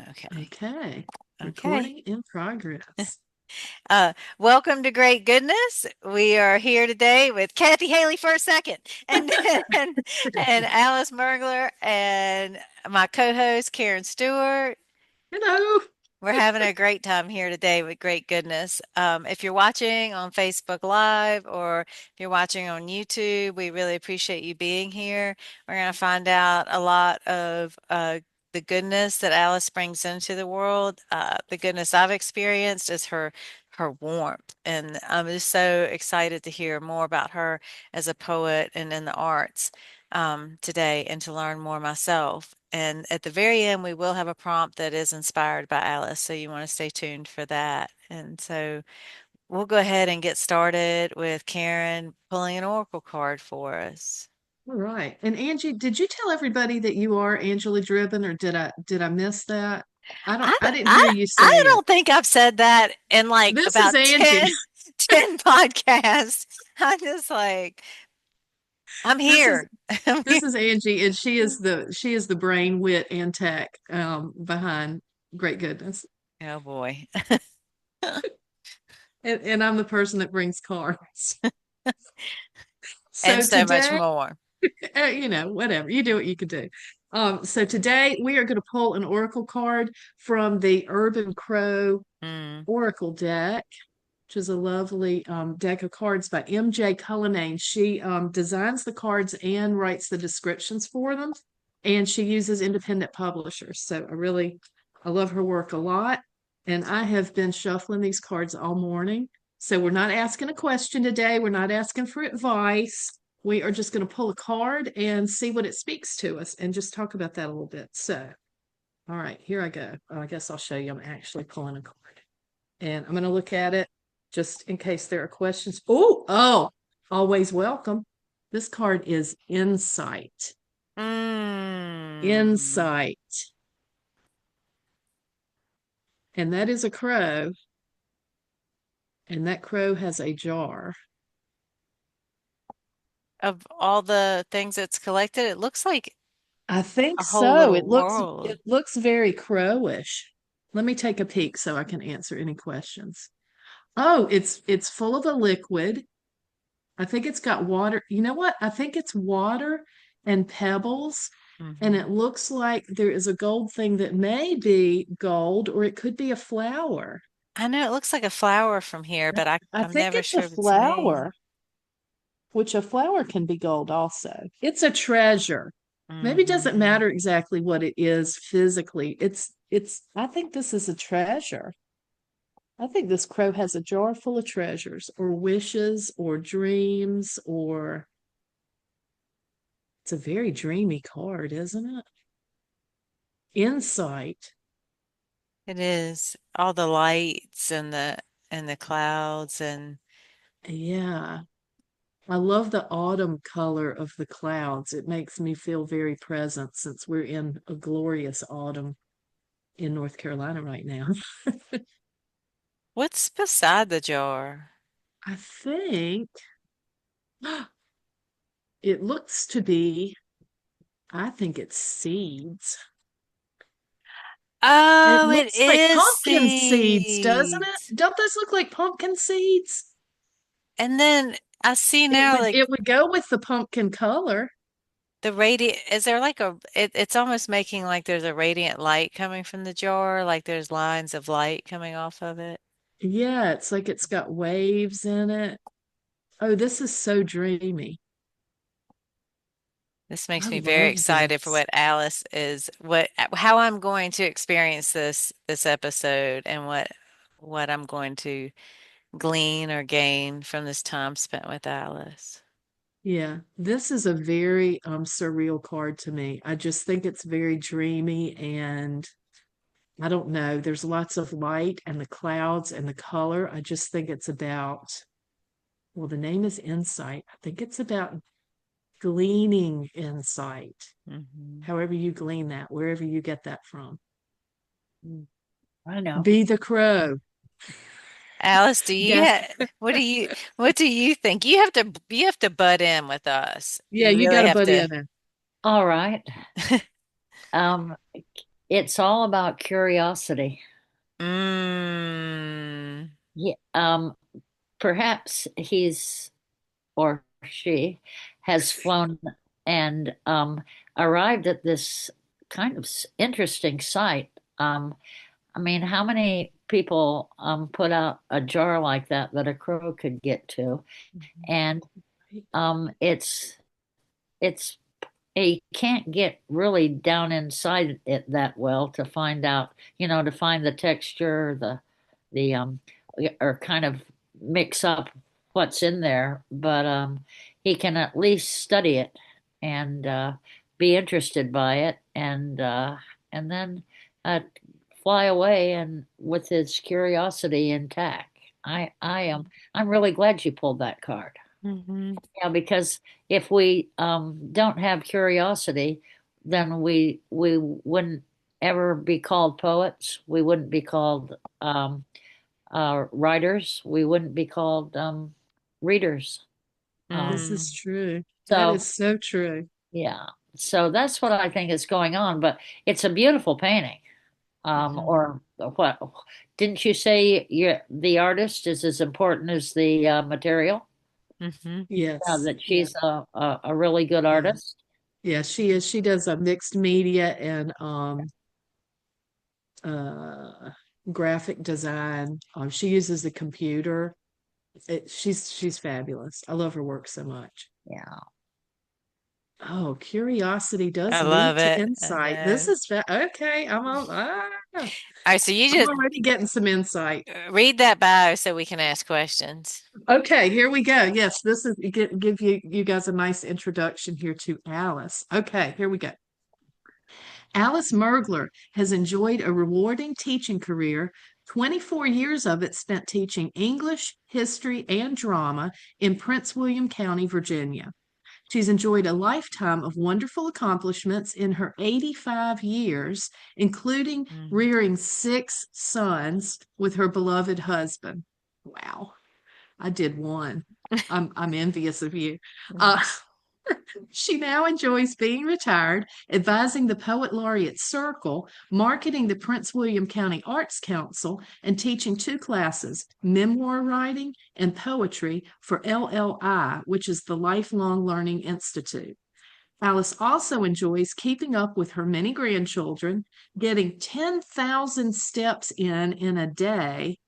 Okay. Okay. Okay. Recording in progress. Welcome to Great Goodness. We are here today with Kathy Haley for a second, and and, and Alice Mergler, and my co-host Karen Stewart. Hello. We're having a great time here today with Great Goodness. If you're watching on Facebook Live or if you're watching on YouTube, we really appreciate you being here. We're going to find out a lot of the goodness that Alice brings into the world. The goodness I've experienced is her warmth, and I'm just so excited to hear more about her as a poet and in the arts today and to learn more myself. And at the very end, we will have a prompt that is inspired by Alice. So you want to stay tuned for that. And so we'll go ahead and get started with Karen pulling an oracle card for us. All right. And Angie, did you tell everybody that you are Angela Driven, or did I miss that? I didn't hear you I say it. don't think I've said that in like This is about Angie. 10 podcasts. I'm just like, I'm This is here. I'm here. this is Angie, and she is the brain, wit, and tech behind Great Goodness. Oh boy. And I'm the person that brings cards. And So so much today, more. whatever. You do what you can do. So today we are going to pull an oracle card from the Urban Crow Mm. Oracle deck, which is a lovely deck of cards by MJ Cullinane. She designs the cards and writes the descriptions for them, and she uses independent publishers. So I love her work a lot. And I have been shuffling these cards all morning. So we're not asking a question today. We're not asking for advice. We are just going to pull a card and see what it speaks to us and just talk about that a little bit. So, all right, here I go. I guess I'll show you. I'm actually pulling a card and I'm going to look at it just in case there are questions. Oh, always welcome. This card is insight. Mm. Insight. And that is a crow. And that crow has a jar. Of all the things that's collected, it looks like I think a whole so. little It world. looks very crowish. Let me take a peek so I can answer any questions. Oh, it's full of a liquid. I think it's got water. You know what? I think it's water and pebbles. And Hmm. it looks like there is a gold thing that may be gold or it could be a flower. I know it looks like a flower from here, but I I'm think never it's a sure if it's me. flower, which a flower can be gold also. It's a treasure. Maybe it doesn't Hmm. matter exactly what it is physically. I think this is a treasure. I think this crow has a jar full of treasures or wishes or dreams, or it's a very dreamy card, isn't it? Insight. It is all the lights and the clouds and Yeah. I love the autumn color of the clouds. It makes me feel very present since we're in a glorious autumn in North Carolina right now. what's beside the jar? I think it looks to be, I think it's seeds. It Oh, it looks like is pumpkin seeds, doesn't seeds. it? Don't those look like pumpkin seeds? And then I see It now would like it would go with the pumpkin color. the radiant, is there like it's almost making like there's a radiant light coming from the jar, like there's lines of light coming off of it. Yeah, it's like it's got waves in it. Oh, this is so dreamy. This I makes me very love excited for this. what Alice is, what how I'm going to experience this episode and what I'm going to glean or gain from this time spent with Alice. Yeah, this is a very surreal card to me. I just think it's very dreamy and I don't know, there's lots of light and the clouds and the color. I just think it's about, well, the name is Insight. I think it's about gleaning insight, Hmm. however you glean that, wherever you get that from. I know. Be the crow. Alice, do you Yes. what do you think? You have to butt in with us. Yeah, You you really got a have buddy to. in there. All right. Um, it's all about curiosity. Mm. Yeah, perhaps he's or she has flown and arrived at this kind of interesting site. I mean, how many people put out a jar like that that a crow could get to? And it's it's you can't get really down inside it that well to find out, to find the texture, the or kind of mix up what's in there. But he can at least study it and be interested by it, and then uh, fly away and with his curiosity intact. I'm really glad you pulled that card. Mhm. Yeah, because if we don't have curiosity, then we wouldn't ever be called poets. We wouldn't be called writers. We wouldn't be called readers. Um, This is Mm. true. That is so so true. yeah, so that's what I think is going on. But it's a beautiful painting. Mhm. Or what? Didn't you say the artist is as important as the material? Mhm. Yeah, Yes. that Yeah. she's a really good Yeah. artist. Yeah, she is. She does a mixed media and uh graphic design. She uses the computer. She's fabulous. I love her work so much. Yeah. Oh, curiosity does I love lead to it. I insight. This know. is okay. All right, so you I'm just already getting some insight. read that bio so we can ask questions. Okay, here we go. Yes, this is give you guys a nice introduction here to Alice. Okay, here we go. Alice Mergler has enjoyed a rewarding teaching career, 24 years of it spent teaching English, history, and drama in Prince William County, Virginia. She's enjoyed a lifetime of wonderful accomplishments in her 85 years, including Mm. rearing 6 sons with her beloved husband. Wow, I did one. I'm envious of you. Uh, she now enjoys being retired, advising the Poet Laureate Circle, marketing the Prince William County Arts Council, and teaching 2 classes, Memoir Writing and Poetry, for LLI, which is the Lifelong Learning Institute. Alice also enjoys keeping up with her many grandchildren, getting 10,000 steps in a day,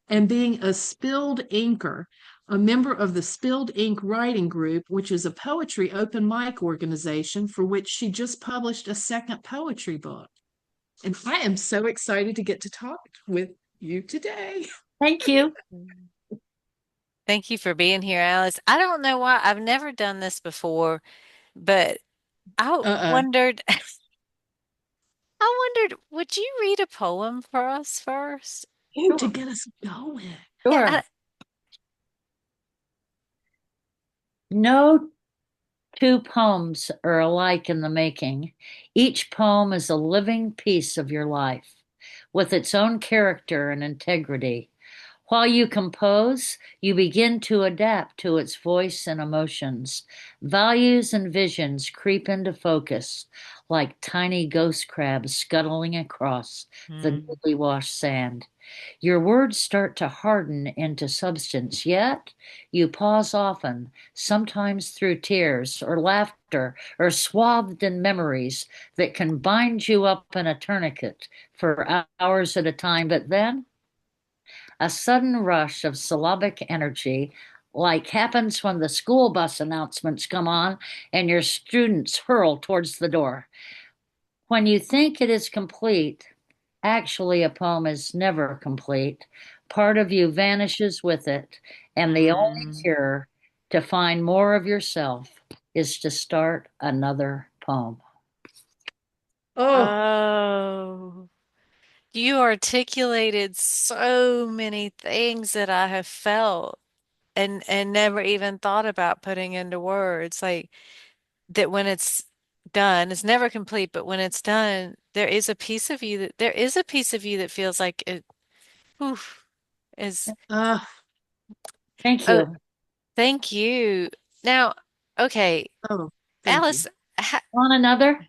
and being a spilled inker, a member of the Spilled Ink Writing Group, which is a poetry open mic organization for which she just published a second poetry book. And I am so excited to get to talk with you today. Thank you. Mm. Thank you for being here, Alice. I don't know why I've never done this before, but I Uh-uh. wondered, would you read a poem for us first? Ooh, to Sure. get us going. Yeah, Sure. No two poems are alike in the making. Each poem is a living piece of your life with its own character and integrity. While you compose, you begin to adapt to its voice and emotions. Values and visions creep into focus like tiny ghost crabs scuttling across the Mm. newly washed sand. Your words start to harden into substance, yet you pause often, sometimes through tears or laughter or swathed in memories that can bind you up in a tourniquet for hours at a time. But then a sudden rush of syllabic energy, like happens when the school bus announcements come on and your students hurl towards the door. When you think it is complete, actually, a poem is never complete. Part of you vanishes with it, and the only Mm. cure to find more of yourself is to start another poem. Oh, Oh, you articulated so many things that I have felt and never even thought about putting into words. Like that when it's done, it's never complete, but when it's done, there is a piece of you that feels like it oof, is uh, Thank oh, you. thank you. Now, okay, oh, thank you. Alice, ha Want another?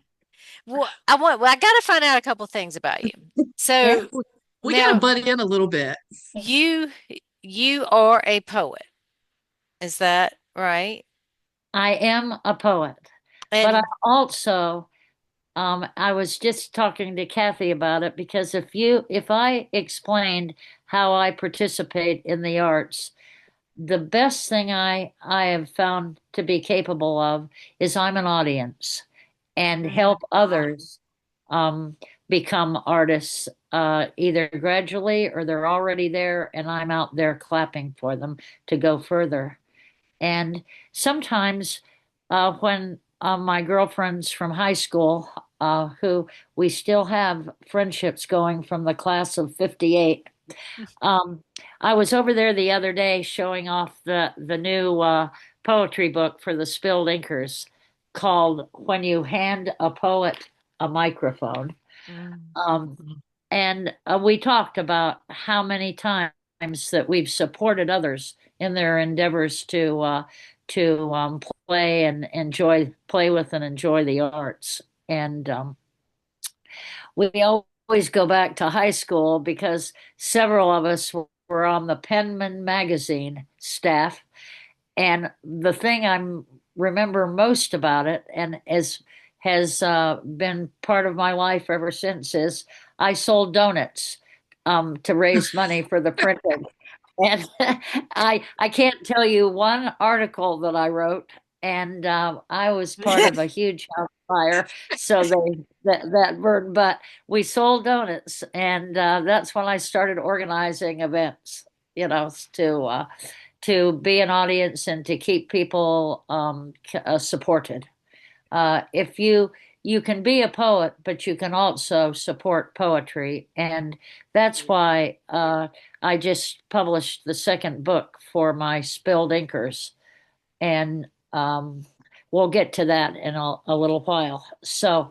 Well, I got to find out a couple things about you. Yeah, So We got to now butt in a little bit. you you are a poet. Is that right? I am a poet, but I And also, I was just talking to Kathy about it because if I explained how I participate in the arts, the best thing I have found to be capable of is I'm an audience and mm, help others um, become artists either gradually or they're already there and I'm out there clapping for them to go further. And sometimes when my girlfriends from high school, who we still have friendships going from the class of 58, um, I was over there the other day showing off the new poetry book for the Spilled Inkers called When You Hand a Poet a Microphone. mm. Um, and we talked about how many times that we've supported others in their endeavors to play and play with and enjoy the arts. And we always go back to high school because several of us were on the Penman magazine staff. And the thing I remember most about it, and has been part of my life ever since, is I sold donuts to raise money for the printing. And I can't tell you one article that I wrote, and I was part of a huge house fire, so that burned. But we sold donuts, and that's when I started organizing events. You know, to be an audience and to keep people supported. If you can be a poet, but you can also support poetry, and that's why I just published the second book for my Spilled Inkers, and we'll get to that in a little while. So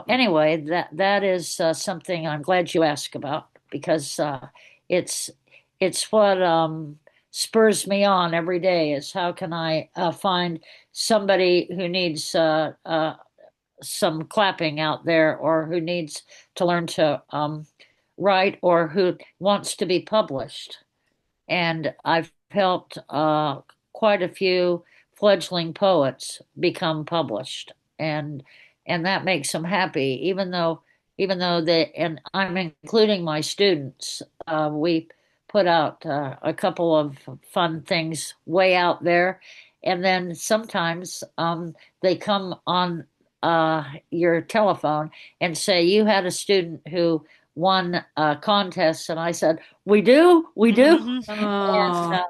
anyway, that is something I'm glad you asked about because it's it's what spurs me on every day is how can I find somebody who needs some clapping out there or who needs to learn to write or who wants to be published. And I've helped quite a few fledgling poets become published, and that makes them happy. Even though they and I'm including my students. We put out a couple of fun things way out there, and then sometimes they come on your telephone and say you had a student who won a contest, and I said we do, and Oh,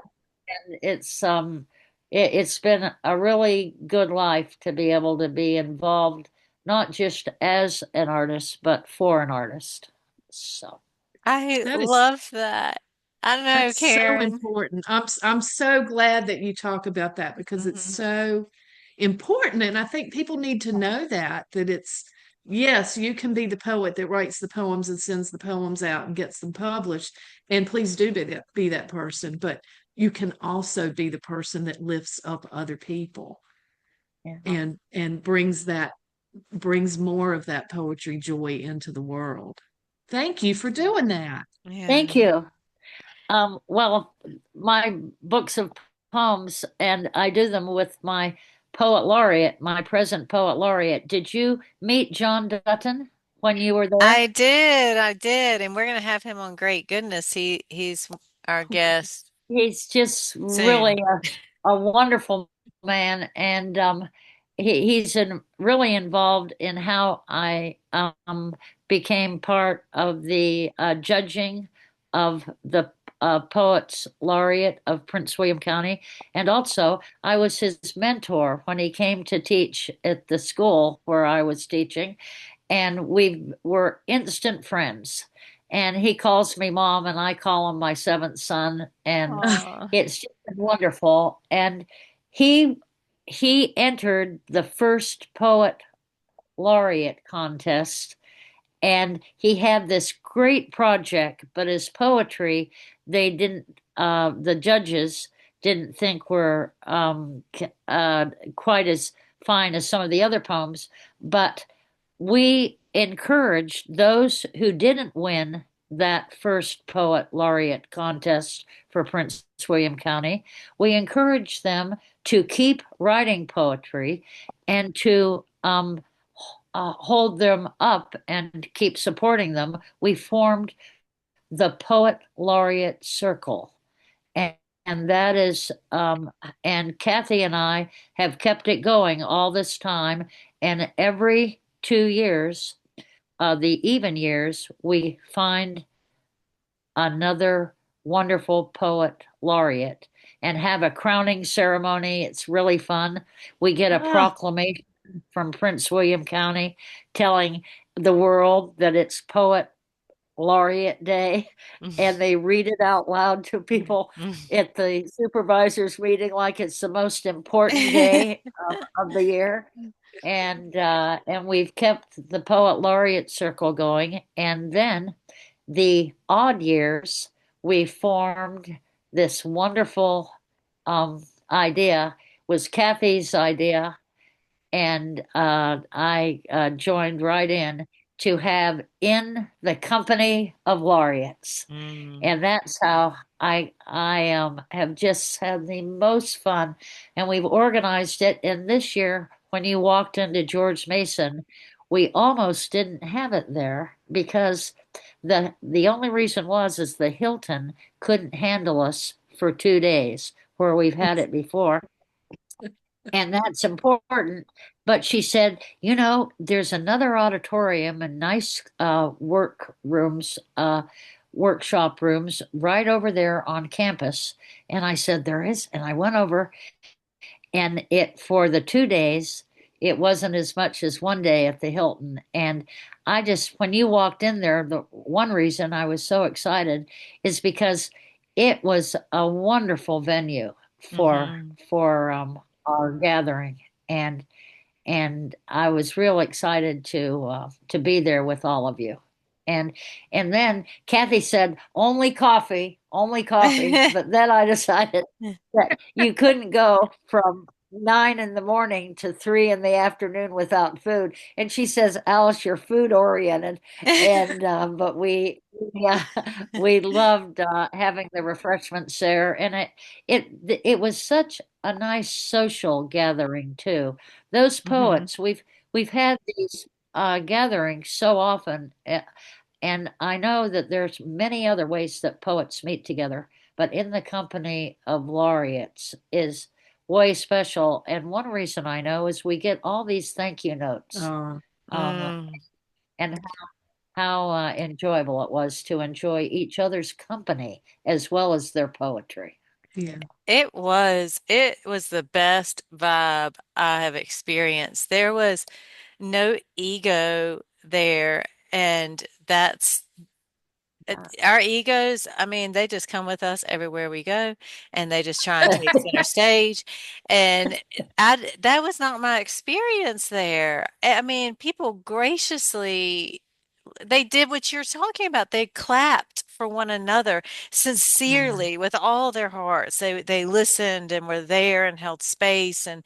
it's been a really good life to be able to be involved, not just as an artist, but for an artist. So, I that is love that. I know, that's so Karen. important. I'm so glad that you talk about that because it's Mhm. so important, and I think people need to know that it's yes, you can be the poet that writes the poems and sends the poems out and gets them published, and please do be that person, but you can also be the person that lifts up other people yeah. and brings more of that poetry joy into the world. Thank you for doing that. Thank Yeah. you. Well, my books of poems, and I do them with my poet laureate, my present poet laureate. Did you meet John Dutton when you were there? I did, and we're gonna have him on Great Goodness. He's our guest He's just really soon. a wonderful man, and he's really involved in how I became part of the judging of the Poets Laureate of Prince William County, and also I was his mentor when he came to teach at the school where I was teaching, and we were instant friends. And he calls me mom, and I call him my seventh son, and Aw. it's just been wonderful. And he he entered the first poet laureate contest, and he had this great project, but his poetry, they didn't. The judges didn't think were quite as fine as some of the other poems, but we encouraged those who didn't win that first poet laureate contest for Prince William County. We encouraged them to keep writing poetry and to hold them up and keep supporting them. We formed the Poet Laureate Circle. And, and that is, and Kathy and I have kept it going all this time. And every 2 years, the even years, we find another wonderful poet laureate and have a crowning ceremony. It's really fun. We get a Ah, proclamation from Prince William County telling the world that it's Poet Laureate Day, and they read it out loud to people at the supervisors meeting like it's the most important day of the year. And we've kept the Poet Laureate Circle going. And then the odd years, we formed this wonderful idea, was Kathy's idea, and I joined right in to have in the company of laureates, Mm. and that's how I have just had the most fun, and we've organized it. And this year, when you walked into George Mason, we almost didn't have it there because the only reason was is the Hilton couldn't handle us for 2 days where we've had it before, and that's important. But she said, there's another auditorium and nice workshop rooms right over there on campus. And I said, there is. And I went over, and it for the 2 days, it wasn't as much as one day at the Hilton. And when you walked in there, the one reason I was so excited is because it was a wonderful venue for Hmm. our gathering, and I was real excited to be there with all of you. And and then Kathy said, only coffee. But then I decided that you couldn't go from 9 in the morning to 3 in the afternoon without food. And she says, Alice, you're food oriented. And but yeah, we loved having the refreshments there, and it was such a nice social gathering too. Those Hmm. poets, we've had these gatherings so often, and I know that there's many other ways that poets meet together, but in the company of laureates is way special. And one reason I know is we get all these thank you notes, uh, um, Mm. and how enjoyable it was to enjoy each other's company as well as their poetry. yeah. It was the best vibe I have experienced. There was no ego there, and that's our egos. I mean, they just come with us everywhere we go, and they just try and take center stage. And that was not my experience there. I mean, people graciously, they did what you're talking about. They clapped for one another Yeah. sincerely with all their hearts. They listened and were there and held space, and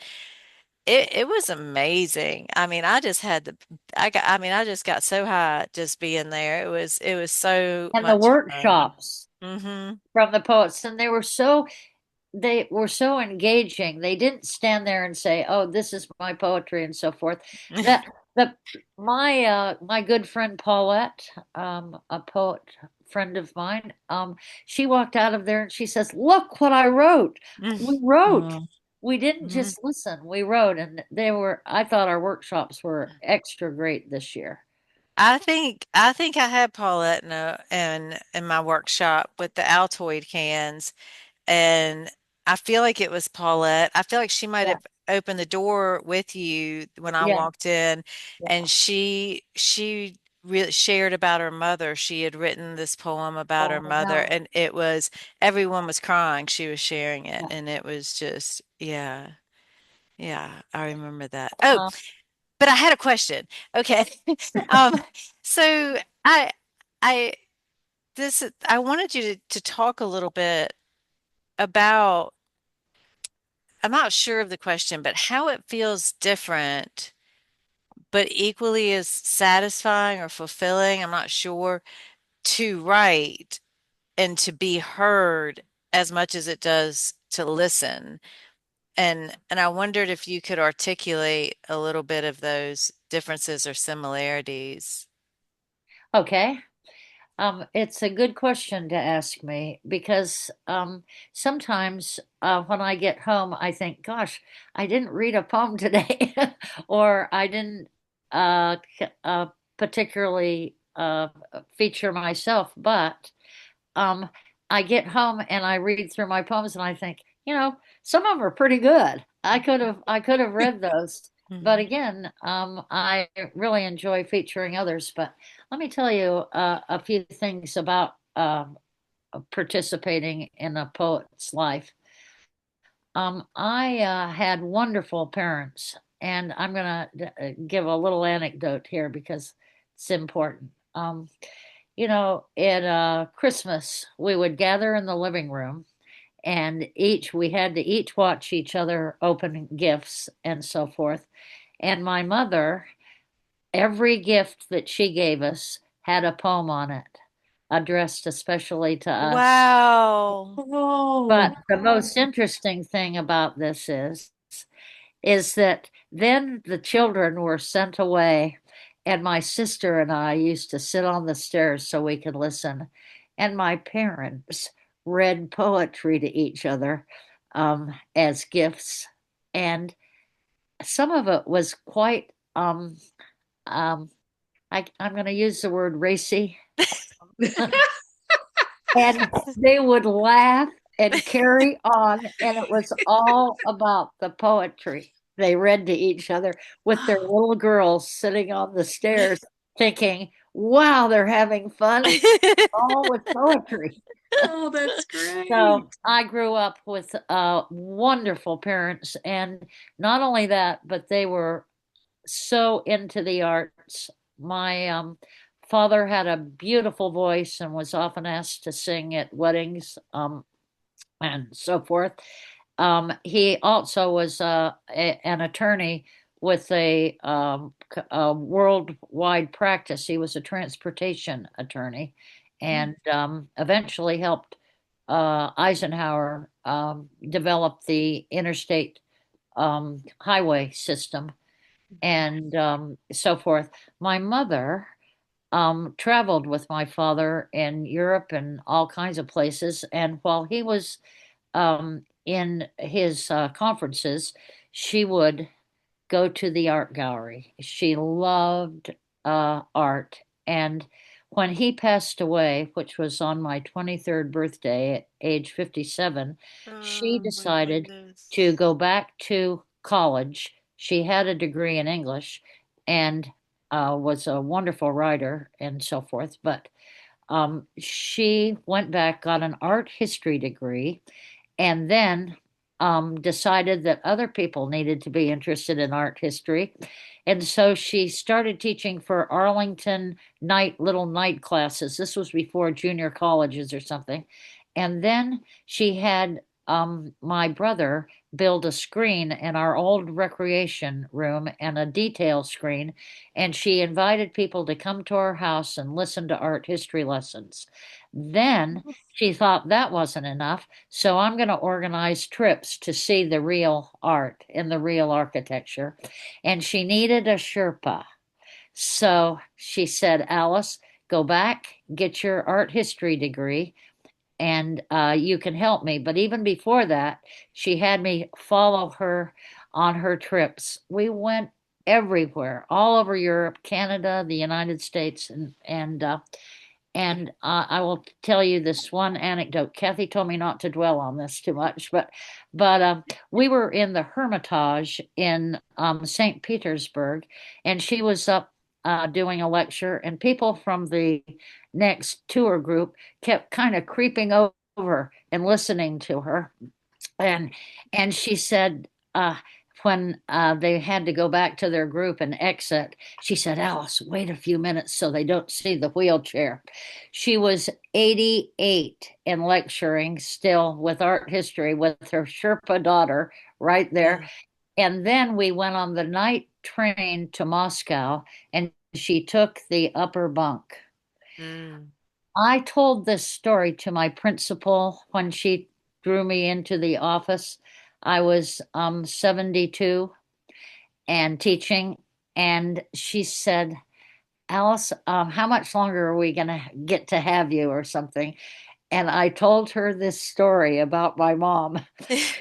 it was amazing. I mean, I just got so high just being there. It was so And the much fun. workshops Hmm. from the poets, and they were so engaging. They didn't stand there and say, "Oh, this is my poetry" and so forth. That the my good friend Paulette, a poet friend of mine, she walked out of there and she says, "Look what I wrote. We wrote. Uh, We didn't Mhm. just listen. We wrote." And they were. I thought our workshops were extra great this year. I think I had Paulette in my workshop with the Altoid cans. And I feel like it was Paulette. I feel like she might Yeah, have opened the door with you when I yeah, walked in, yeah. and she really shared about her mother. She had written this poem about her Oh, I mother, know. and everyone was crying. She was sharing it, Yeah. and it was just, yeah, yeah, I remember that. Oh, Uh, but I had a question. Okay. Um, so I I I wanted you to talk a little bit about, I'm not sure of the question, but how it feels different but equally as satisfying or fulfilling, I'm not sure, to write and to be heard as much as it does to listen. And I wondered if you could articulate a little bit of those differences or similarities. Okay. It's a good question to ask me because sometimes when I get home, I think, gosh, I didn't read a poem today, or I didn't particularly feature myself, but um, I get home and I read through my poems and I think, some of them are pretty good. I could have read those. But Mhm. again, I really enjoy featuring others. But let me tell you a few things about participating in a poet's life. I had wonderful parents, and I'm going to give a little anecdote here because it's important. At Christmas, we would gather in the living room, and we had to each watch each other open gifts and so forth. And my mother, every gift that she gave us had a poem on it, addressed especially to us. Wow. But Oh, the most interesting thing about this is that then the children were sent away, and my sister and I used to sit on the stairs so we could listen. And my parents read poetry to each other as gifts. And some of it was quite, um, I'm going to use the word racy. And they would laugh and carry on, and it was all about the poetry they read to each other with their little girls sitting on the stairs thinking, wow, they're having fun, all with poetry. oh, that's So great. I grew up with wonderful parents, and not only that, but they were so into the arts. My father had a beautiful voice and was often asked to sing at weddings and so forth. He also was an attorney with a worldwide practice. He was a transportation attorney and eventually helped Eisenhower develop the interstate highway system and so forth. My mother traveled with my father in Europe and all kinds of places. And while he was in his conferences, she would go to the art gallery. She loved art. And when he passed away, which was on my 23rd birthday at age 57, she Oh my decided to goodness. go back to college. She had a degree in English and was a wonderful writer and so forth. But she went back, got an art history degree, and then decided that other people needed to be interested in art history. And so she started teaching for Arlington little night classes. This was before junior colleges or something. And then she had my brother build a screen in our old recreation room and a detail screen. And she invited people to come to our house and listen to art history lessons. Then she thought that wasn't enough. So I'm going to organize trips to see the real art and the real architecture. And she needed a Sherpa. So she said, Alice, go back, get your art history degree, and you can help me. But even before that, she had me follow her on her trips. We went everywhere, all over Europe, Canada, the United States, and I will tell you this one anecdote. Kathy told me not to dwell on this too much, but we were in the Hermitage in St. Petersburg, and she was up doing a lecture, and people from the next tour group kept kind of creeping over and listening to her and she said when they had to go back to their group and exit, she said, Alice, wait a few minutes so they don't see the wheelchair. She was 88 and lecturing still with art history with her Sherpa daughter right there. Yeah. And then we went on the night train to Moscow, and she took the upper bunk. Mm. I told this story to my principal when she drew me into the office. I was 72 and teaching, and she said, Alice, how much longer are we going to get to have you or something? And I told her this story about my mom,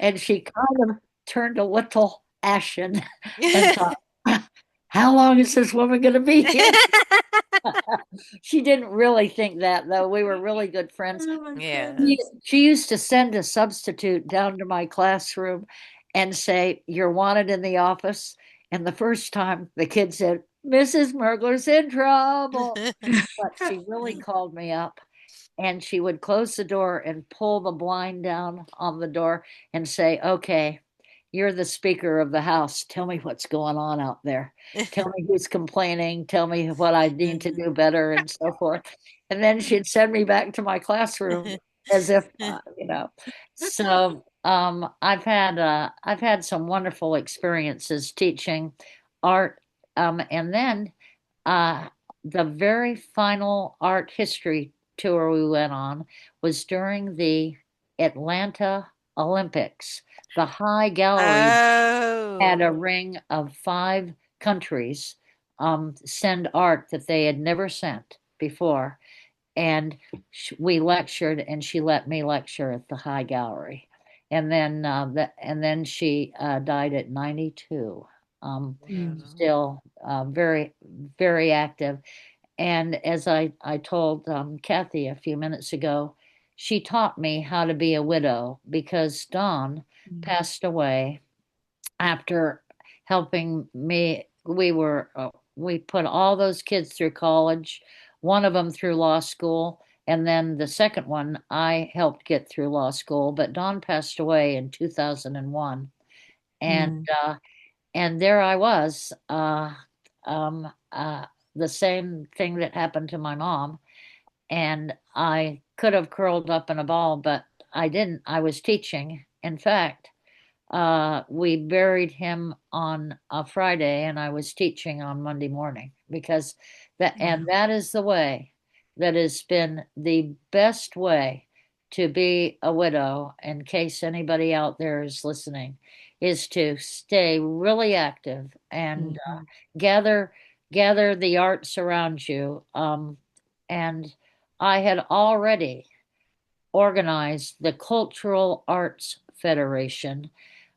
and she kind of turned a little ashen and thought, how long is this woman going to be here? She didn't really think that, though. We were really good friends. Oh my Yeah. goodness. She used to send a substitute down to my classroom and say, you're wanted in the office. And the first time the kid said, Mrs. Mergler's in trouble. But she really called me up, and she would close the door and pull the blind down on the door and say, okay, you're the Speaker of the House. Tell me what's going on out there. Tell me who's complaining. Tell me what I need to do better and so forth. And then she'd send me back to my classroom as if, So I've had some wonderful experiences teaching art, and then uh, the very final art history tour we went on was during the Atlanta Olympics. The High Gallery had Oh. a ring of 5 countries send art that they had never sent before. And we lectured, and she let me lecture at the High Gallery. And then she died at 92. Mm. Still very, very active. And as I told Kathy a few minutes ago, she taught me how to be a widow because Dawn Mm. passed away after helping me. We put all those kids through college, one of them through law school, and then the second one I helped get through law school. But Dawn passed away in 2001, and Mm. uh, and there I was, um, uh, the same thing that happened to my mom, and I could have curled up in a ball, but I didn't. I was teaching. In fact, we buried him on a Friday, and I was teaching on Monday morning because Wow. that is the way that has been the best way to be a widow, in case anybody out there is listening, is to stay really active and Mhm. gather gather the arts around you. And I had already organized the Cultural Arts Federation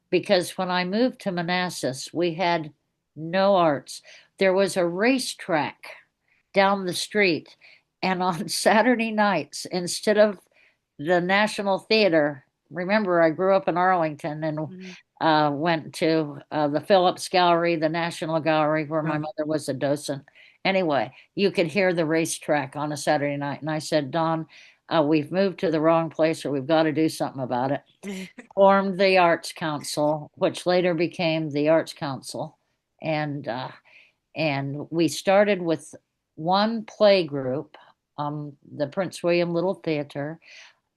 because when I moved to Manassas, we had no arts. There was a racetrack down the street, and on Saturday nights, instead of the National Theater, remember, I grew up in Arlington and Mhm. went to the Phillips Gallery, the National Gallery, where my Right. mother was a docent. Anyway, you could hear the racetrack on a Saturday night. And I said, Don, we've moved to the wrong place, or we've got to do something about it. Formed the Arts Council, which later became the Arts Council, and we started with one play group, the Prince William Little Theater,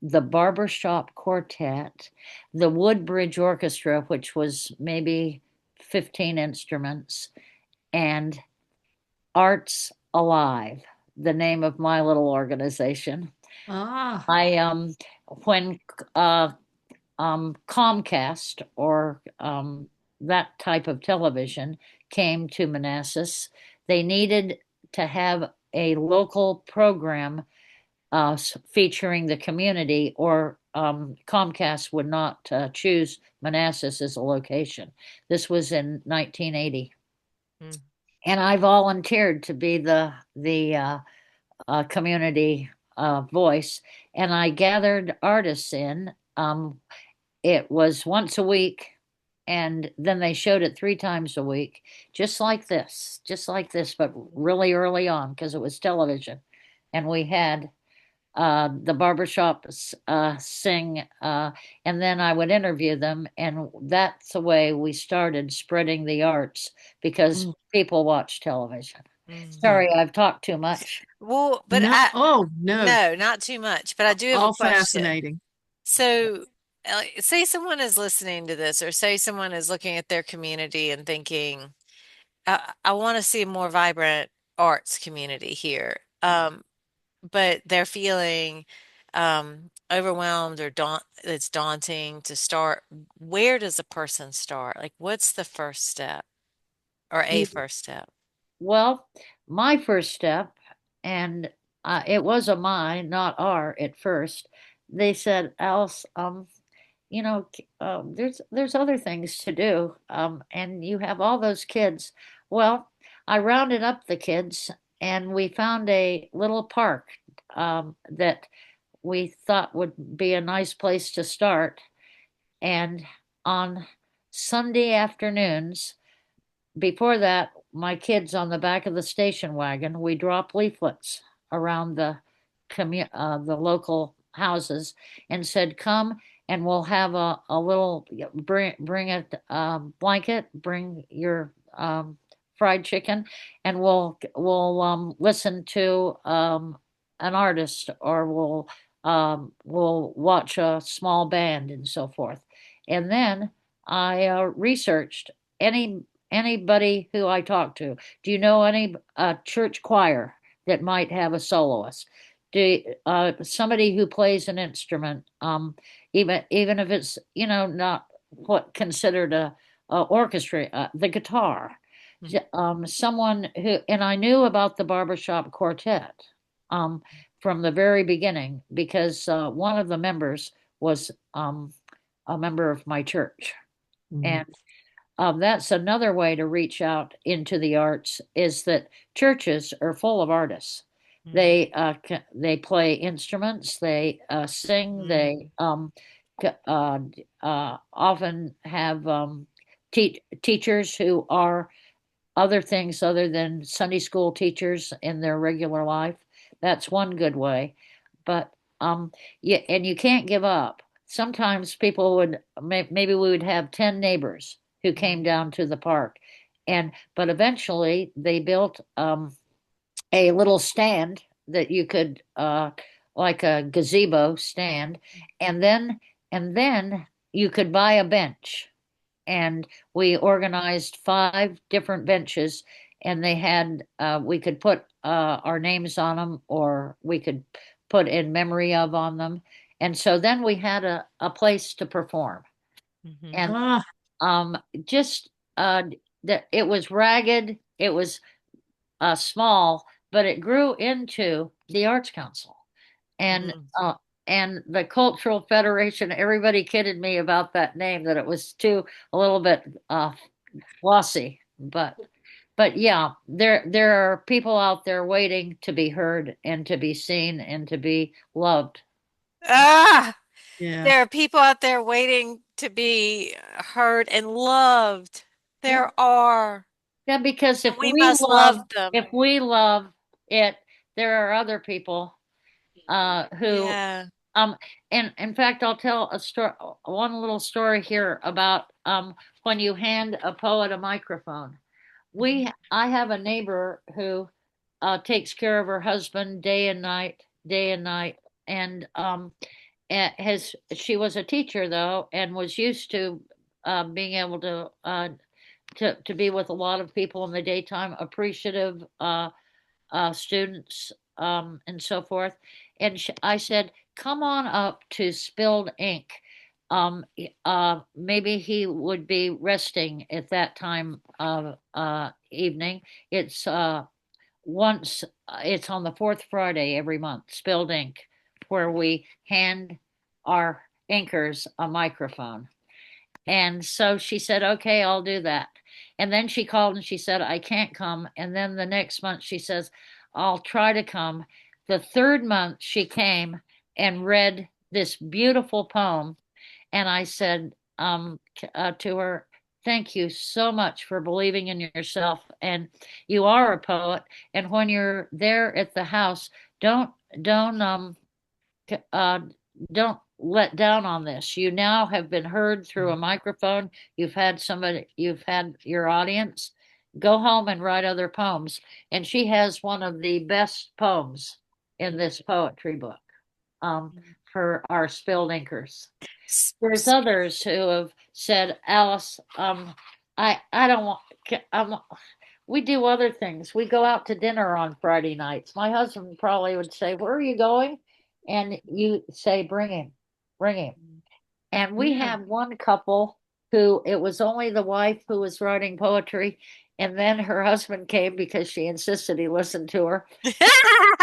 the Barbershop Quartet, the Woodbridge Orchestra, which was maybe 15 instruments, and Arts Alive, the name of my little organization. Ah. I when uh, Comcast or that type of television came to Manassas, they needed to have a local program featuring the community, or Comcast would not choose Manassas as a location. This was in 1980, Mm. and I volunteered to be the community voice, and I gathered artists in. It was once a week, and then they showed it 3 times a week, just like this, but really early on because it was television. And we had the barbershop sing, and then I would interview them, and that's the way we started spreading the arts because Mm. people watch television. Mhm. Sorry, I've talked too much. Well, but No. I Oh, no. no, not too much, but I do have a All question. fascinating. So, say someone is listening to this, or say someone is looking at their community and thinking, I want to see a more vibrant arts community here. But they're feeling overwhelmed or it's daunting to start. Where does a person start? Like, what's the first step or a You, first step? well, my first step, and it was a my, not our at first. They said, Alice, there's other things to do, and you have all those kids. Well, I rounded up the kids, and we found a little park that we thought would be a nice place to start. And on Sunday afternoons, before that, my kids on the back of the station wagon, we drop leaflets around the local houses and said, "Come and we'll have a little bring a blanket, bring your fried chicken, and we'll listen to an artist, or we'll watch a small band and so forth." And then I researched anybody who I talk to. Do you know any church choir that might have a soloist? Do somebody who plays an instrument, even if it's not what considered a orchestra, the guitar. Someone who, and I knew about the barbershop quartet um, from the very beginning, because one of the members was a member of my church, Mhm. and that's another way to reach out into the arts, is that churches are full of artists. They play instruments, they sing, they Mhm. often have teachers who are other things other than Sunday school teachers in their regular life. That's one good way. But yeah, and you can't give up. Sometimes people would maybe we would have 10 neighbors who came down to the park, and but eventually they built a little stand that you could like a gazebo stand, and then you could buy a bench, and we organized 5 different benches, and they had we could put our names on them, or we could put in memory of on them, and so then we had a place to perform. Mhm. And Ah, um just that it was ragged, it was small, but it grew into the Arts Council. And Mhm. and the Cultural Federation, everybody kidded me about that name, that it was too a little bit glossy, but yeah, there are people out there waiting to be heard and to be seen and to be loved. Ah, yeah. there are people out there waiting to be heard and loved. Yeah, There are, yeah, because and we must love them. if we love it, there are other people who Yeah. um and in fact, I'll tell a story, one little story here about when you hand a poet a microphone. Mhm. I have a neighbor who takes care of her husband day and night, and has she was a teacher though, and was used to being able to be with a lot of people in the daytime, appreciative students, and so forth. And I said, "Come on up to Spilled Ink." Maybe he would be resting at that time of evening. It's once it's on the fourth Friday every month, Spilled Ink, where we hand our inkers a microphone. And so she said, "Okay, I'll do that." And then she called and she said, "I can't come." And then the next month she says, "I'll try to come." The third month she came and read this beautiful poem. And I said to her, "Thank you so much for believing in yourself. And you are a poet. And when you're there at the house, don't, don't, uh, don't let down on this. You now have been heard through a microphone. You've had your audience. Go home and write other poems." And she has one of the best poems in this poetry book. Um, for our spilled inkers. S- There's s- others who have said, Alice, I don't want, we do other things. We go out to dinner on Friday nights. My husband probably would say, where are you going? And you say, bring him. And we Yeah. had one couple who it was only the wife who was writing poetry, and then her husband came because she insisted he listen to her.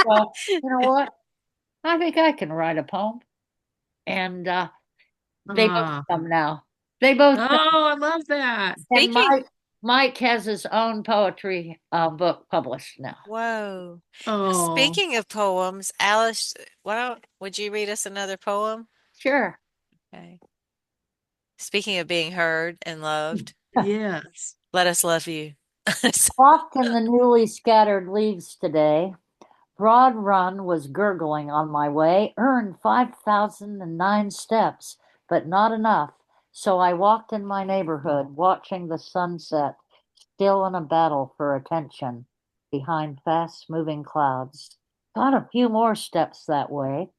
Well, you know what? I think I can write a poem. And they both Ah. come now. They both come. Oh, I love that. And Speaking, Mike has his own poetry book published now. whoa. Oh. Speaking of poems, Alice, would you read us another poem? Sure. Okay. Speaking of being heard and loved, Yes. let us love you. Walked in the newly scattered leaves today. Broad Run was gurgling on my way, earned 5,009 steps, but not enough. So I walked in my neighborhood, watching the sunset, still in a battle for attention, behind fast moving clouds. Got a few more steps that way,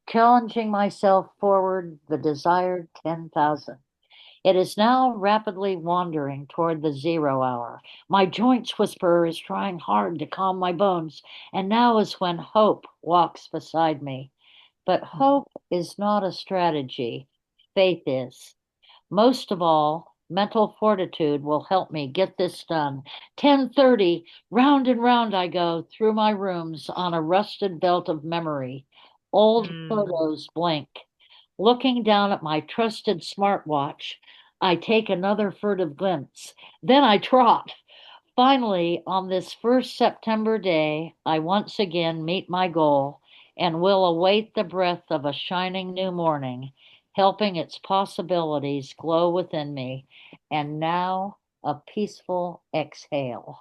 challenging myself forward the desired 10,000. It is now rapidly wandering toward the 0 hour. My joints whisperer is trying hard to calm my bones, and now is when hope walks beside me. But hope is not a strategy, faith is. Most of all, mental fortitude will help me get this done. 10:30, round and round I go through my rooms on a rusted belt of memory. Old Mm. photos blink. Looking down at my trusted smartwatch, I take another furtive glimpse. Then I trot. Finally, on this first September day, I once again meet my goal and will await the breath of a shining new morning, helping its possibilities glow within me. And now a peaceful exhale.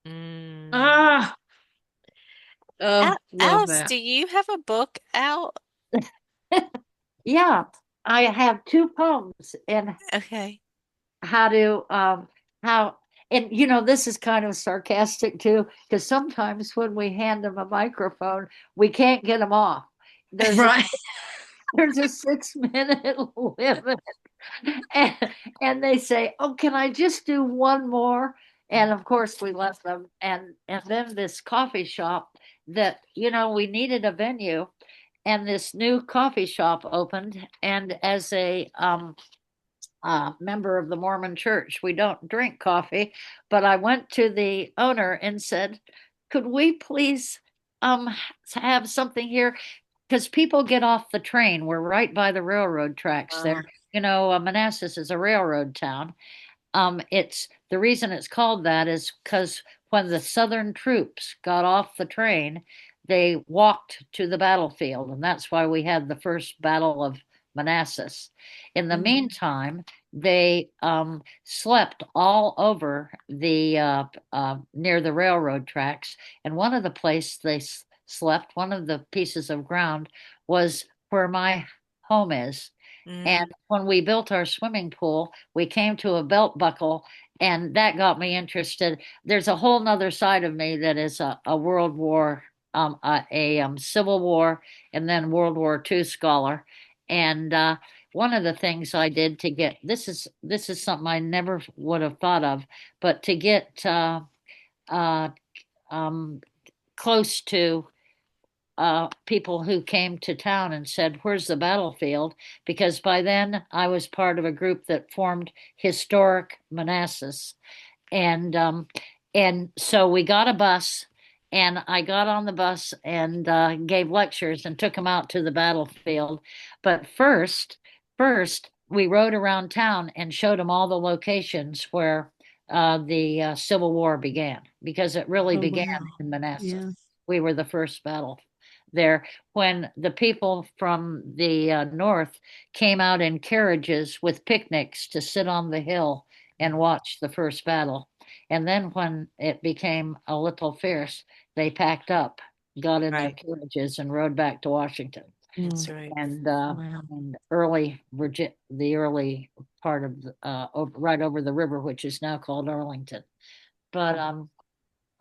Mm. Ah. Oh, love Alice, that. do you have a book out? Yeah, I have two poems and Okay. how to how and this is kind of sarcastic too because sometimes when we hand them a microphone we can't get them off. there's a Right. there's a 6 minute limit, and, and they say, oh, can I just do one more? And of course we let them, and then this coffee shop that we needed a venue, and this new coffee shop opened, and as a member of the Mormon church. We don't drink coffee, but I went to the owner and said, could we please um, have something here? Because people get off the train. We're right by the railroad tracks there. Manassas is a railroad town. It's the reason it's called that is because when the Southern troops got off the train, they walked to the battlefield, and that's why we had the first Battle of Manassas. In the Mm. meantime, they slept all over the near the railroad tracks, and one of the places they slept, one of the pieces of ground, was where my home is. And Mm. when we built our swimming pool, we came to a belt buckle, and that got me interested. There's a whole nother side of me that is a World War, Civil War, and then World War II scholar. And one of the things I did to get this is something I never would have thought of, but to get uh, um, close to people who came to town and said, where's the battlefield? Because by then I was part of a group that formed Historic Manassas. And so we got a bus, and I got on the bus and gave lectures and took them out to the battlefield. But first, we rode around town and showed them all the locations where the Civil War began, because it really Oh, began wow. in Manassas. Yeah. We were the first battle there when the people from the north came out in carriages with picnics to sit on the hill and watch the first battle. And then when it became a little fierce, they packed up, got in their Right. carriages, and rode back to Washington. Mm. That's right. And Wow. the early part of right over the river, which is now called Arlington. But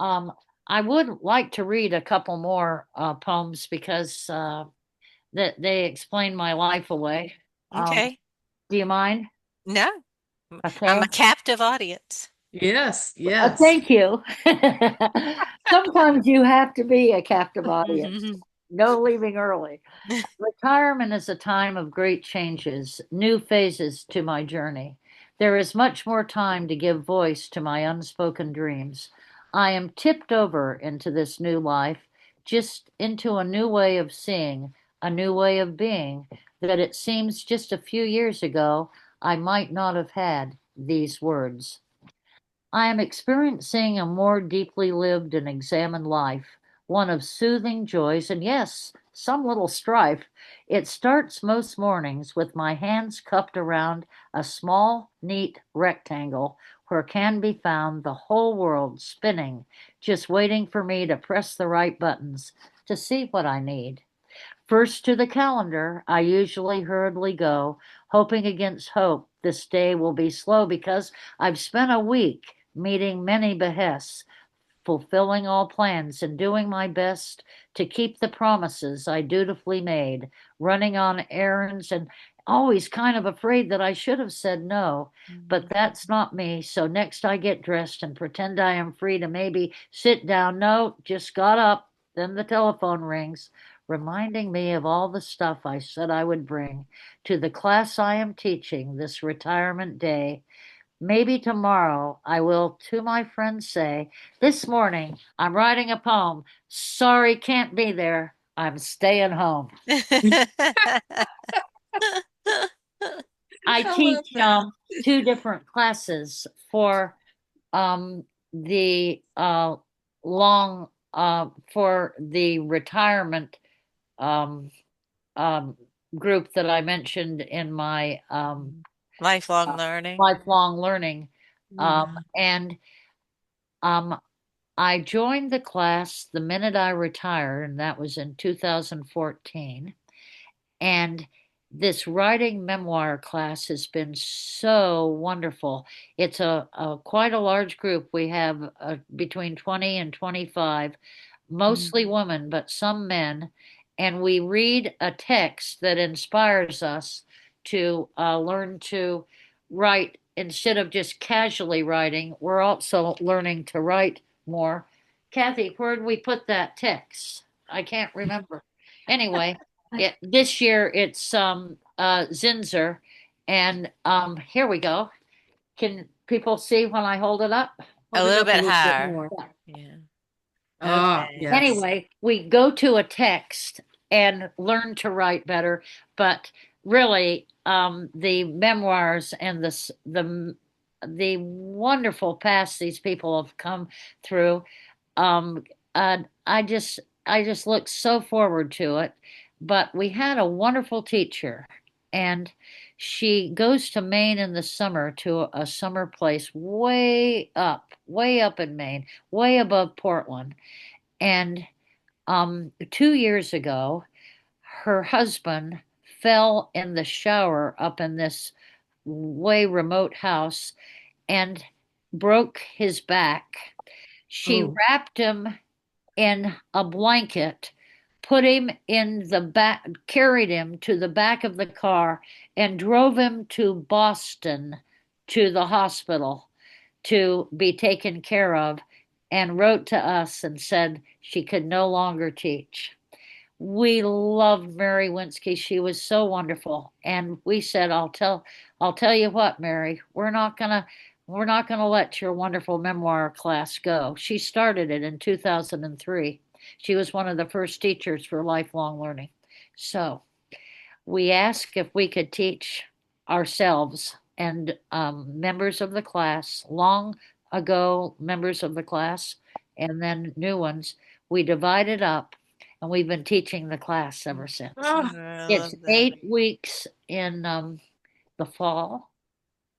um, I would like to read a couple more poems because that they explain my life away. Um, Okay. do you mind? No, I'm Okay. a captive audience. Yes, yes. Thank you. Sometimes you have to be a captive audience. No leaving early. Retirement is a time of great changes, new phases to my journey. There is much more time to give voice to my unspoken dreams. I am tipped over into this new life, just into a new way of seeing, a new way of being, that it seems just a few years ago I might not have had these words. I am experiencing a more deeply lived and examined life, one of soothing joys and, yes, some little strife. It starts most mornings with my hands cupped around a small, neat rectangle where can be found the whole world spinning, just waiting for me to press the right buttons to see what I need. First to the calendar, I usually hurriedly go, hoping against hope this day will be slow because I've spent a week meeting many behests, fulfilling all plans, and doing my best to keep the promises I dutifully made, running on errands and always kind of afraid that I should have said no. But that's not me. So next I get dressed and pretend I am free to maybe sit down. No, just got up. Then the telephone rings, reminding me of all the stuff I said I would bring to the class I am teaching this retirement day. Maybe tomorrow I will to my friends say, this morning I'm writing a poem. Sorry, can't be there. I'm staying home. I I love teach that. two different classes for um, the long for the retirement um, um, group that I mentioned in my Lifelong uh, learning. lifelong learning. Yeah. And um, I joined the class the minute I retired, and that was in 2014. And this writing memoir class has been so wonderful. It's a quite a large group. We have between 20 and 25, mostly women, but some men. And we read a text that inspires us to learn to write instead of just casually writing. We're also learning to write more. Kathy, where did we put that text? I can't remember. Anyway, this year it's Zinzer, and here we go. Can people see when I hold it up? A Hold it little up a bit little bit higher. more. Yeah. Yeah. Ah, Okay. yes. Anyway, we go to a text and learn to write better, but really, the memoirs and the wonderful past these people have come through. Um, I just look so forward to it. But we had a wonderful teacher, and she goes to Maine in the summer to a summer place way up in Maine, way above Portland. And 2 years ago, her husband fell in the shower up in this way remote house and broke his back. She Oh, wrapped him in a blanket, put him in the back, carried him to the back of the car, and drove him to Boston to the hospital to be taken care of, and wrote to us and said she could no longer teach. We loved Mary Winsky. She was so wonderful. And we said, I'll tell you what, Mary, we're not gonna let your wonderful memoir class go. She started it in 2003. She was one of the first teachers for lifelong learning. So we asked if we could teach ourselves and members of the class, long ago members of the class, and then new ones. We divided up, and we've been teaching the class ever since. ah, I It's love that. 8 weeks in the fall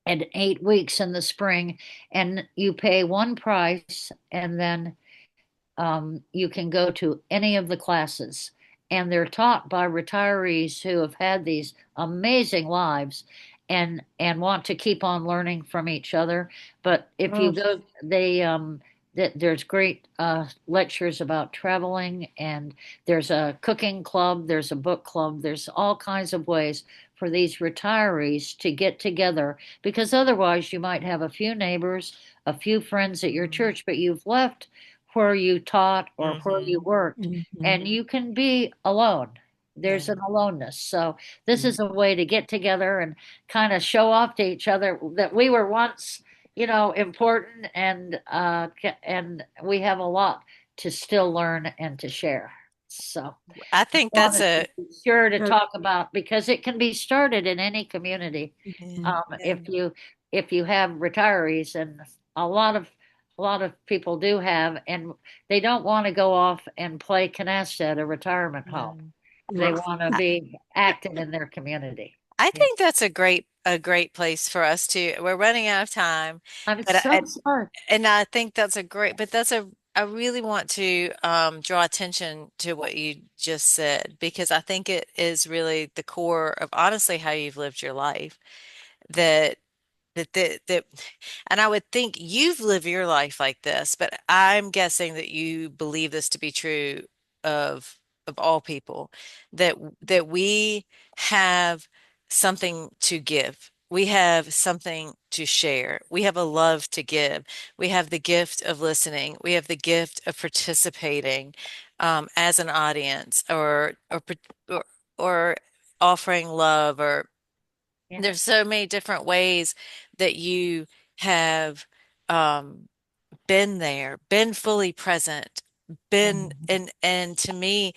and 8 weeks in the spring, and you pay one price, and then you can go to any of the classes. And they're taught by retirees who have had these amazing lives and want to keep on learning from each other. But if you oh, go, there's great lectures about traveling, and there's a cooking club, there's a book club, there's all kinds of ways for these retirees to get together, because otherwise you might have a few neighbors, a few friends at your Mhm. church, but you've left where you taught or where you Mhm. worked, Mhm. and you can be alone. Yeah. There's an aloneness. So this Mm. is a way to get together and kind of show off to each other that we were once, important, and we have a lot to still learn and to share. So I think that's wanted to a be sure to Uh, talk about, because it can be started in any community. mhm. yeah. If you have retirees, and a lot of people do have, and they don't want to go off and play canasta at a retirement home. No. They Right. want to be active in their community. I Yeah. think that's a great place for us to. We're running out of time, I'm but so sorry. I think that's a great. But that's a. I really want to draw attention to what you just said because I think it is really the core of honestly how you've lived your life. That that and I would think you've lived your life like this, but I'm guessing that you believe this to be true of all people that we have something to give. We have something to share. We have a love to give. We have the gift of listening. We have the gift of participating as an audience or, or offering love or Yeah. there's so many different ways that you have um, been there, been fully present, been Mhm. and to me,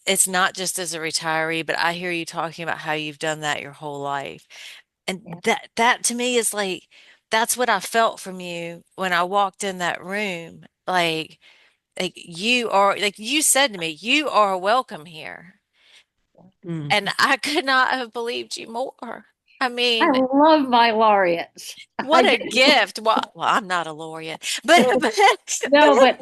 it's not just as a retiree, but I hear you talking about how you've done that your whole life. And Yeah. that to me is like that's what I felt from you when I walked in that room. Like you are like you said to me, you are welcome here. And Mhm. I could not have believed you more. I I mean, love my laureates. what I a do. gift. Well, I'm not a laureate, but No, but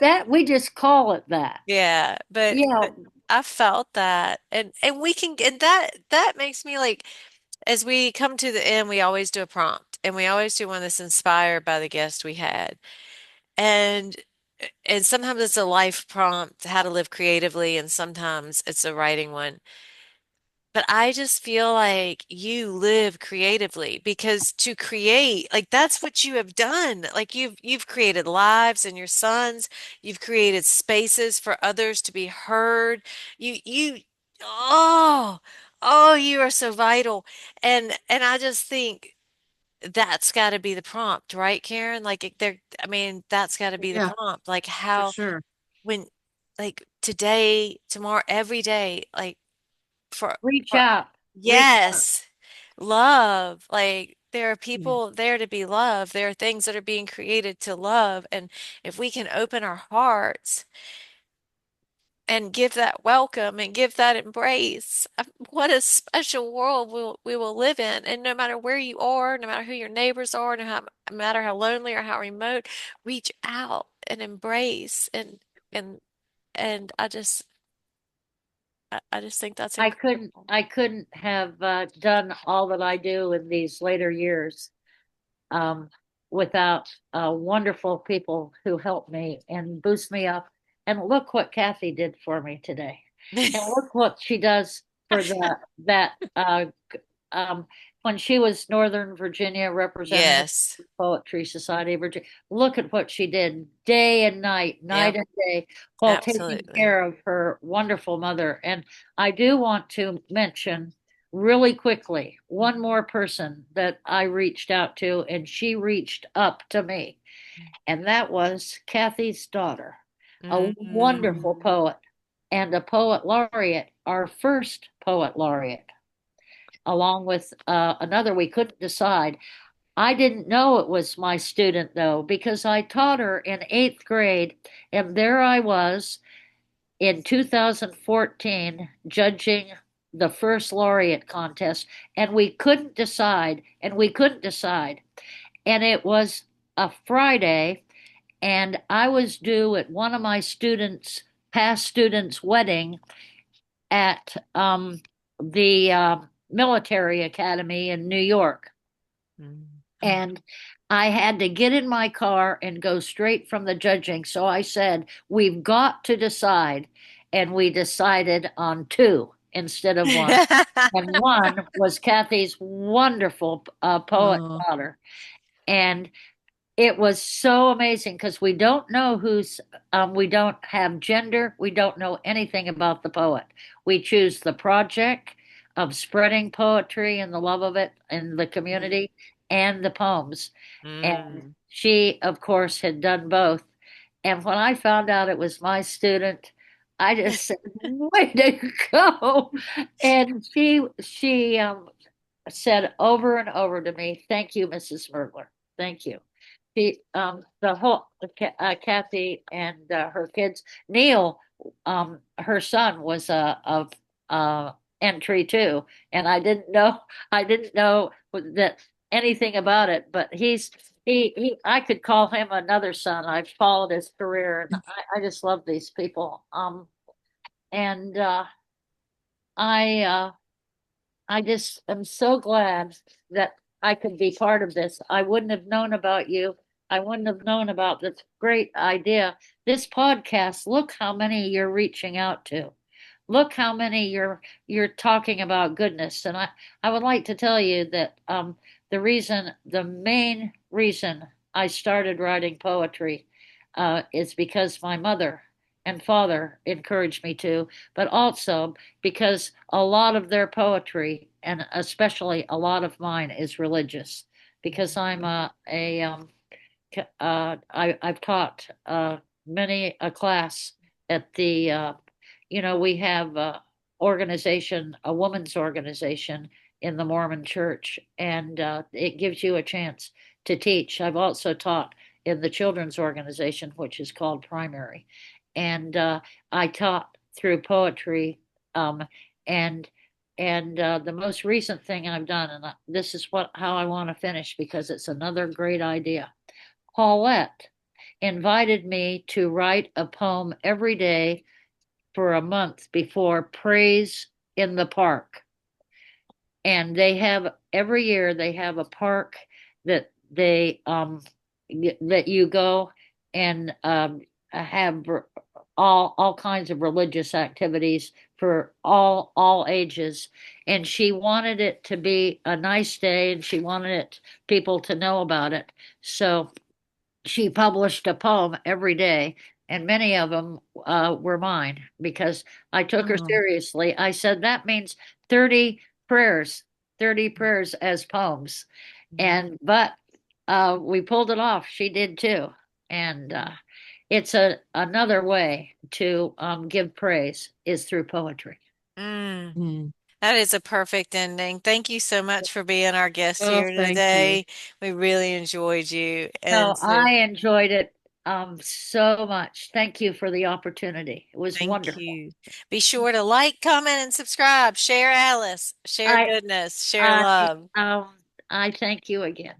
that we just call it that. yeah, Yeah, but I felt that, and we can, and that makes me like, as we come to the end, we always do a prompt, and we always do one that's inspired by the guest we had, and and sometimes it's a life prompt, how to live creatively, and sometimes it's a writing one. But I just feel like you live creatively because to create, like that's what you have done. Like you've created lives and your sons, you've created spaces for others to be heard. You oh, oh, you are so vital. And I just think that's got to be the prompt, right, Karen? Like there I mean, that's got to be the Yeah, prompt. Like for how sure. when like today, tomorrow, every day, like for reach for out, reach out. yes, love. Like there are Yeah. people there to be loved. There are things that are being created to love. And if we can open our hearts and give that welcome and give that embrace, what a special world we will live in. And no matter where you are, no matter who your neighbors are, no matter how lonely or how remote, reach out and embrace and and I just think that's incredible. I couldn't have done all that I do in these later years, um, without wonderful people who help me and boost me up. And look what Kathy did for me today. And look what she does for that um, when she was Northern Virginia representative Yes. of the Poetry Society of Virginia. Look at what she did day and night, night Yep. and day, while taking Absolutely. care of her wonderful mother. And I do want to mention really quickly one more person that I reached out to, and she reached up to me, and that was Kathy's daughter, a Mhm. wonderful Mm. poet and a poet laureate, our first poet laureate, along with another we couldn't decide. I didn't know it was my student though, because I taught her in eighth grade, and there I was in 2014 judging the first laureate contest, and we couldn't decide, and we couldn't decide. And it was a Friday, and I was due at one of my students, past students' wedding at the military academy in New York. Mm. And I had to get in my car and go straight from the judging. So I said, we've got to decide. And we decided on two instead of one. And one was Kathy's wonderful poet Oh, daughter. And it was so amazing because we don't know we don't have gender, we don't know anything about the poet. We choose the project of spreading poetry and the love of it in the community and the poems. And Mm. she, of course, had done both. And when I found out it was my student, I just said, "Way to go!" And she said over and over to me, "Thank you, Mrs. Mergler. Thank you." The whole Kathy and her kids. Neil, her son was a entry too, and I didn't know that anything about it. But he I could call him another son. I've followed his career, and I just love these people. And I I just am so glad that I could be part of this. I wouldn't have known about you. I wouldn't have known about this great idea. This podcast, look how many you're reaching out to. Look how many you're talking about goodness. And I would like to tell you that the main reason I started writing poetry is because my mother and father encouraged me to, but also because a lot of their poetry, and especially a lot of mine, is religious. Because I'm I've taught many a class at we have a women's organization in the Mormon church, and it gives you a chance to teach. I've also taught in the children's organization, which is called Primary, and I taught through poetry, um, and the most recent thing I've done, and this is how I want to finish because it's another great idea. Paulette invited me to write a poem every day for a month before Praise in the Park. And every year they have a park that that you go and have all kinds of religious activities for all ages. And she wanted it to be a nice day, and she wanted people to know about it. So she published a poem every day, and many of them were mine because I took her oh, seriously. I said that means 30 prayers, 30 prayers as poems. And but we pulled it off. She did too. And it's another way to give praise is through poetry. Mm. mm. That is a perfect ending. Thank you so much for being our guest Oh, here thank you. today. We really enjoyed you. No, And so I enjoyed it so much. Thank you for the opportunity. It was thank wonderful. you. Be sure to like, comment, and subscribe. Share Alice. Share I goodness. Share I love. um I thank you again.